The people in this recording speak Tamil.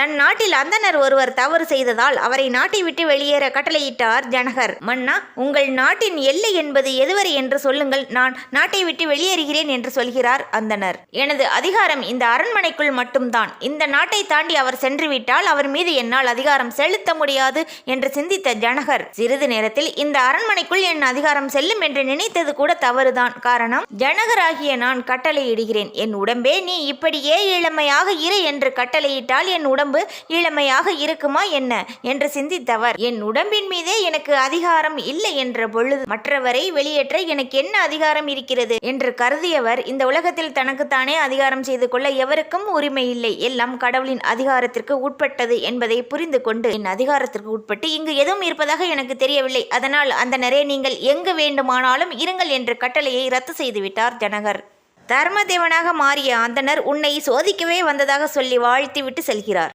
தன் நாட்டில் அந்தணர் ஒருவர் தவறு செய்ததால் அவரை நாட்டை விட்டு வெளியேற கட்டளையிட்டார் ஜனகர். மன்னா, உங்கள் நாட்டின் எல்லை என்பது எதுவரை என்று சொல்லுங்கள், நான் நாட்டை விட்டு வெளியேறுகிறேன் என்று சொல்கிறார் அந்தணர். எனது அதிகாரம் இந்த அரண்மனைக்குள் மட்டும்தான். இந்த நாட்டை தாண்டி அவர் சென்றுவிட்டால் அவர் மீது என்னால் அதிகாரம் செலுத்த முடியாது என்று சிந்தித்த ஜனகர் சிறிது நேரத்தில் இந்த அரண்மனைக்குள் என் அதிகாரம் செல்லும் என்று நினைத்தது கூட தவறுதான். காரணம், ஜனகராகிய நான் கட்டளையிடுகிறேன், என் உடம்பே நீ இப்படியே இளமையாக இரு என்று கட்டளையிட்டால் என் உடம்பு இளமையாக இருக்குமா என்ன என்று சிந்தித்தவர், என் உடம்பின் மீதே எனக்கு அதிகாரம் இல்லை என்ற பொழுது மற்றவரை வெளியேற்ற எனக்கு என்ன அதிகாரம் இருக்கிறது என்று கருதியவர், இந்த உலகத்தில் தனக்குத்தானே அதிகாரம் செய்து கொள்ள எவருக்கும் உரிமை இல்லை, எல்லாம் கடவுளின் அதிகாரத்திற்கு உட்பட்டது என்பதை புரிந்து கொண்டு, என் அதிகாரத்திற்கு உட்பட்டு இங்கு எதுவும் இருப்பதாக எனக்கு தெரியவில்லை, அதனால் அந்த நிறைய நீங்கள் எங்கு வேண்டுமானாலும் இருங்கள் என்ற கட்டளையை ரத்து செய்துவிட்டார் ஜனகர். தர்மதேவனாக மாறிய அந்தணர் உன்னை சோதிக்கவே வந்ததாக சொல்லி வாழ்த்திவிட்டு செல்கிறார்.